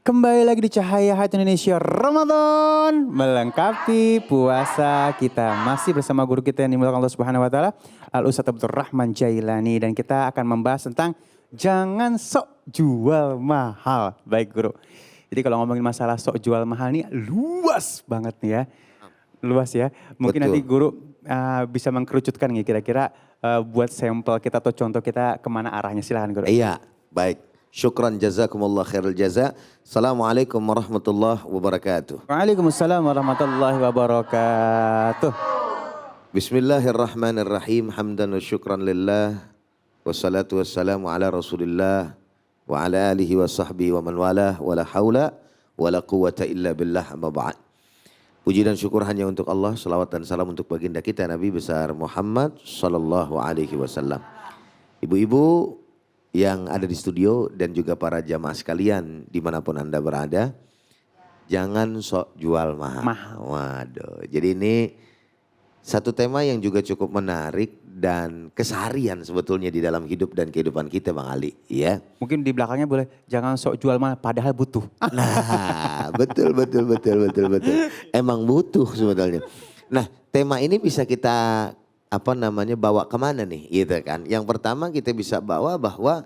Kembali lagi di Cahaya Hati Indonesia Ramadan melengkapi puasa kita. Masih bersama guru kita yang dimuliakan Allah Subhanahu wa taala, Al Ustadz Abdul Rahman Jailani, dan kita akan membahas tentang jangan sok jual mahal. Baik guru. Jadi kalau ngomongin masalah sok jual mahal ini luas banget nih ya. Luas ya. Mungkin Betul. nanti guru bisa mengkerucutkan nih kira-kira buat sampel kita atau contoh kita kemana arahnya. Silahkan guru. Iya, baik. Syukran jazakumullah khairul jaza. Assalamualaikum warahmatullahi wabarakatuh. Waalaikumsalam warahmatullahi wabarakatuh. Bismillahirrahmanirrahim. Hamdan wa syukran lillah. Wassalatu wassalamu ala rasulillah. Wa ala alihi wa sahbihi wa man walah. Wa la hawla wa la quwata illa billah amma ba'd. Puji dan syukur hanya untuk Allah. Salawat dan salam untuk baginda kita Nabi besar Muhammad sallallahu alaihi wasallam. Ibu-ibu yang ada di studio dan juga para jamaah sekalian dimanapun Anda berada, jangan sok jual mahal. Waduh, jadi ini satu tema yang juga cukup menarik dan keseharian sebetulnya di dalam hidup dan kehidupan kita Bang Ali. Ya. Mungkin di belakangnya boleh jangan sok jual mahal padahal butuh. Nah, betul. Emang butuh sebetulnya. Nah, tema ini bisa kita bawa kemana nih gitu kan. Yang pertama kita bisa bawa bahwa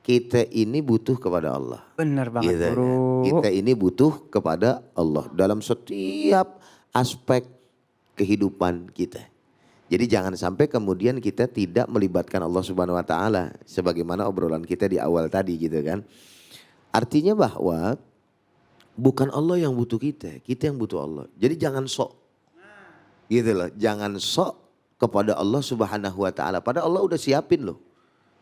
kita ini butuh kepada Allah. Benar banget Gitu guru. kan. Kita ini butuh kepada Allah dalam setiap aspek kehidupan kita. Jadi jangan sampai kemudian kita tidak melibatkan Allah Subhanahu wa taala sebagaimana obrolan kita di awal tadi gitu kan. Artinya bahwa bukan Allah yang butuh kita yang butuh Allah. Jadi jangan sok. Gitu loh, jangan sok kepada Allah Subhanahu wa taala. Padahal Allah udah siapin loh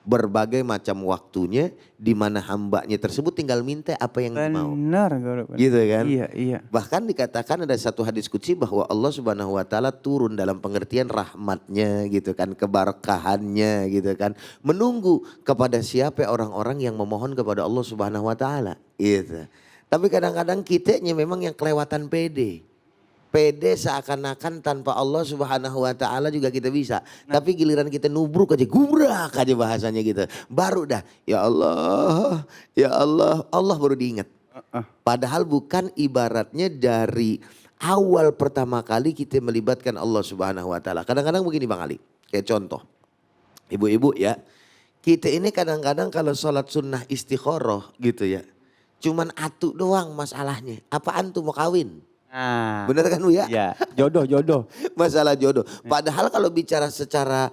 berbagai macam waktunya di mana hambanya tersebut tinggal minta apa yang mau. Benar guru. Gitu kan? Iya. Bahkan dikatakan ada satu hadis qudsi bahwa Allah Subhanahu wa taala turun dalam pengertian rahmatnya gitu kan, keberkahannya gitu kan, menunggu kepada siapa orang-orang yang memohon kepada Allah Subhanahu wa taala gitu. Tapi kadang-kadang kitanya memang yang kelewatan pede. Pede seakan-akan tanpa Allah Subhanahu wa taala juga kita bisa. Tapi giliran kita nubruk aja, gubrak aja bahasanya gitu. Baru dah, ya Allah, Allah baru diingat. Padahal bukan ibaratnya dari awal pertama kali kita melibatkan Allah Subhanahu wa taala. Kadang-kadang begini Bang Ali, kayak contoh. Ibu-ibu ya, kita ini kadang-kadang kalau sholat sunnah istikharah gitu ya. Cuman atu doang masalahnya. Apaan tuh mau kawin? Nah, Bener kan Bu ya? ya jodoh. Masalah jodoh. Padahal kalau bicara secara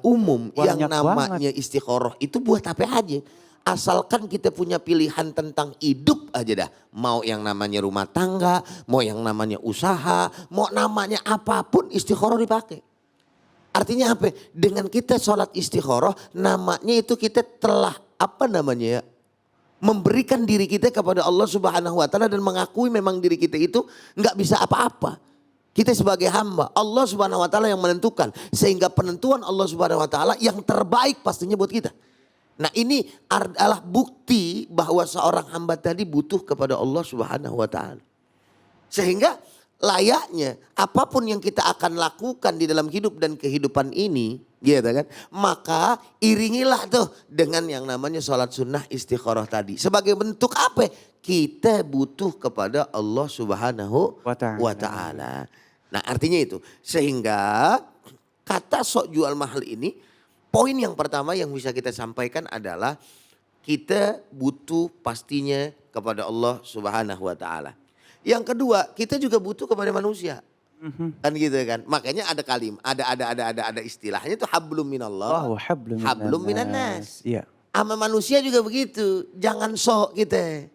umum yang Banyak namanya istikharah itu buat apa aja. Asalkan kita punya pilihan tentang hidup aja dah. Mau yang namanya rumah tangga, mau yang namanya usaha, mau namanya apapun istikharah dipakai. Artinya apa? Dengan kita sholat istikharah namanya itu kita telah memberikan diri kita kepada Allah Subhanahu wa taala dan mengakui memang diri kita itu enggak bisa apa-apa. Kita sebagai hamba, Allah Subhanahu wa taala yang menentukan, sehingga penentuan Allah Subhanahu wa taala yang terbaik pastinya buat kita. Nah, ini adalah bukti bahwa seorang hamba tadi butuh kepada Allah Subhanahu wa taala. Sehingga layaknya apapun yang kita akan lakukan di dalam hidup dan kehidupan ini, gitu kan, maka iringilah tuh dengan yang namanya sholat sunnah istikharah tadi. Sebagai bentuk apa? Kita butuh kepada Allah Subhanahu wa taala. Nah, artinya itu. Sehingga kata sok jual mahal ini, poin yang pertama yang bisa kita sampaikan adalah kita butuh pastinya kepada Allah Subhanahu wa taala. Yang kedua, kita juga butuh kepada manusia. Kan gitu kan. Makanya ada ada istilahnya itu hablum minallah. Hablum minannas. Iya. Sama manusia juga begitu. Jangan sok kita.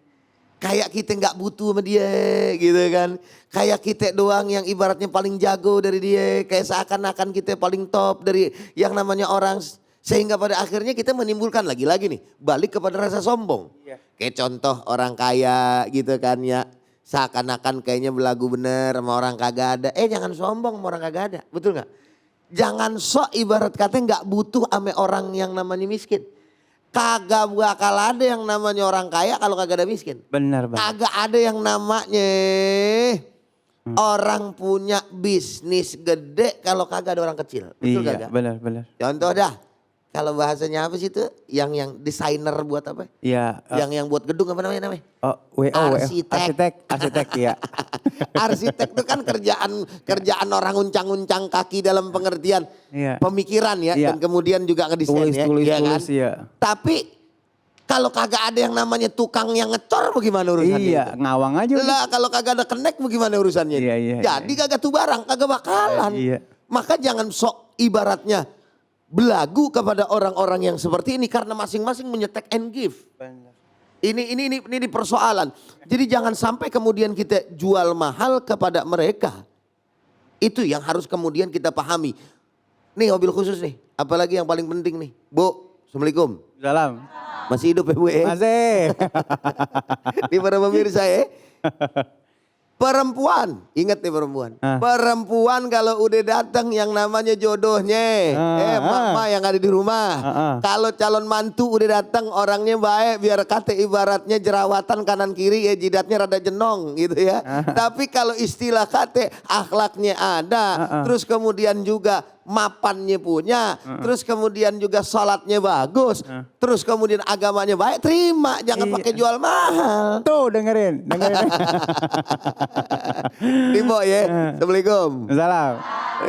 Kayak kita nggak butuh sama dia gitu kan. Kayak kita doang yang ibaratnya paling jago dari dia. Kayak seakan-akan kita paling top dari yang namanya orang. Sehingga pada akhirnya kita menimbulkan lagi-lagi nih. Balik kepada rasa sombong. Iya. Kayak contoh orang kaya gitu kan ya. Seakan-akan kayaknya belagu bener sama orang kagak ada. Jangan sombong sama orang kagak ada. Betul gak? Jangan sok ibarat katanya gak butuh sama orang yang namanya miskin. Kagak bakal ada yang namanya orang kaya kalau kagak ada miskin. Benar banget. Kagak ada yang namanya orang punya bisnis gede kalau kagak ada orang kecil. Betul iya, kagak? benar. Contoh dah. Kalau bahasanya apa sih itu? Yang desainer buat apa? Iya. Yang buat gedung apa namanya? Oh, WO, Arsitek. arsitek ya. Arsitek itu kan kerjaan orang uncang-uncang kaki dalam pengertian Iya. pemikiran ya, Iya. dan kemudian juga ngedesain Tulis, ya kan? ya. Tapi kalau kagak ada yang namanya tukang yang ngecor bagaimana urusannya? Iya, itu? ngawang aja. Lah kalau kagak ada kenek bagaimana urusannya? Iya. Jadi kagak tuh barang, kagak bakalan. Iya. Maka jangan sok ibaratnya belagu kepada orang-orang yang seperti ini karena masing-masing menyetek and give. Ini persoalan. Jadi jangan sampai kemudian kita jual mahal kepada mereka. Itu yang harus kemudian kita pahami. Nih mobil khusus nih, apalagi yang paling penting nih. Bu, Assalamualaikum. Salam. Masih hidup ya Bu ya? Masih. Ini para pemirsa ya. Perempuan, ingat nih perempuan. Perempuan kalau udah datang yang namanya jodohnya. Mama yang ada di rumah. Kalau calon mantu udah datang orangnya baik. Biar kata ibaratnya jerawatan kanan kiri ya jidatnya rada jenong gitu ya. Tapi kalau istilah kata akhlaknya ada. Terus kemudian juga mapannya punya. Terus kemudian juga sholatnya bagus. Terus kemudian agamanya baik. Terima, jangan pakai jual mahal. Tuh dengerin. Timo ya, Assalamualaikum. Salam.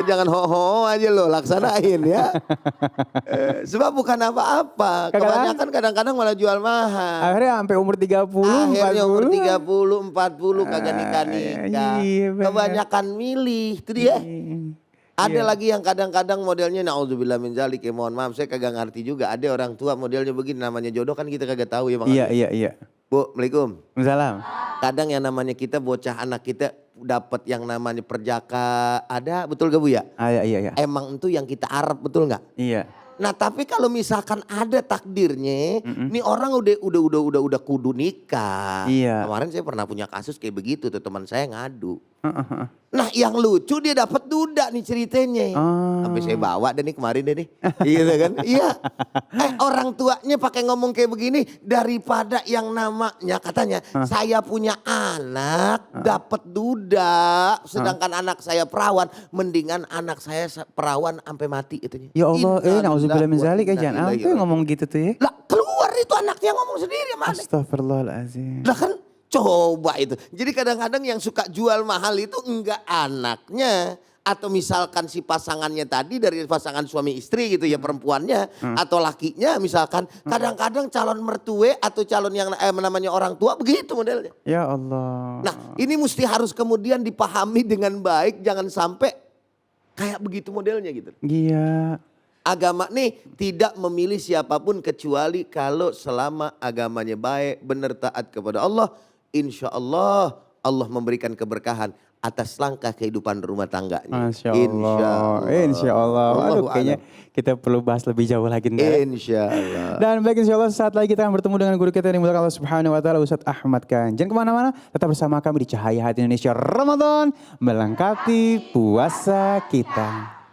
Jangan ho-ho aja lo, laksanain ya. Sebab bukan apa-apa. Kebanyakan kadang-kadang malah jual mahal. Akhirnya sampai umur 30, Akhirnya 40. umur 30, 40 kagak nikah-nikah. Iya, bener. Kebanyakan milih, itu dia. Ada lagi yang kadang-kadang modelnya naudzubillah min zalik ya, mohon maaf saya kagak ngerti juga. Ada orang tua modelnya begini, namanya jodoh kan kita kagak tahu ya Bang. Iya. Bu, Assalamualaikum. Salam. Kadang yang namanya kita bocah anak kita dapat yang namanya perjaka, ada betul gak Bu ya? Iya. Emang itu yang kita harap, betul nggak? Iya. Nah tapi kalau misalkan ada takdirnya, nih orang udah kudu nikah. Iya. Kemarin saya pernah punya kasus kayak begitu tuh, teman saya ngadu. Nah yang lucu dia dapat duda nih ceritanya. Sampai saya bawa deh nih kemarin deh nih. Gitu kan? Iya. Orang tuanya pakai ngomong kayak begini, daripada yang namanya katanya saya punya anak dapat duda, sedangkan anak saya perawan, mendingan anak saya perawan sampai mati itunya. Ya Allah, nauzubillah min zalik ya, jangan sampai ngomong gitu tuh ya. Lah keluar itu anaknya ngomong sendiri mana? Astagfirullahaladzim. Lah kan coba itu. Jadi kadang-kadang yang suka jual mahal itu enggak anaknya. Atau misalkan si pasangannya tadi dari pasangan suami istri gitu ya, perempuannya atau lakinya misalkan. Kadang-kadang calon mertue atau calon yang namanya orang tua begitu modelnya. Ya Allah. Nah ini mesti harus kemudian dipahami dengan baik. Jangan sampai kayak begitu modelnya gitu. Iya. Agama nih tidak memilih siapapun kecuali kalau selama agamanya baik, benar taat kepada Allah. Insya Allah Allah memberikan keberkahan atas langkah kehidupan rumah tangganya. Masya Allah. Insya Allah. Aduh kayaknya kita perlu bahas lebih jauh lagi. Insya Allah. Dan baik insya Allah saat lagi kita akan bertemu dengan guru kita yang dimuliakan Allah Subhanahu Wa Taala, Ustadz Ahmad Khan. Jangan kemana-mana, tetap bersama kami di Cahaya Hati Indonesia Ramadan melengkapi puasa kita.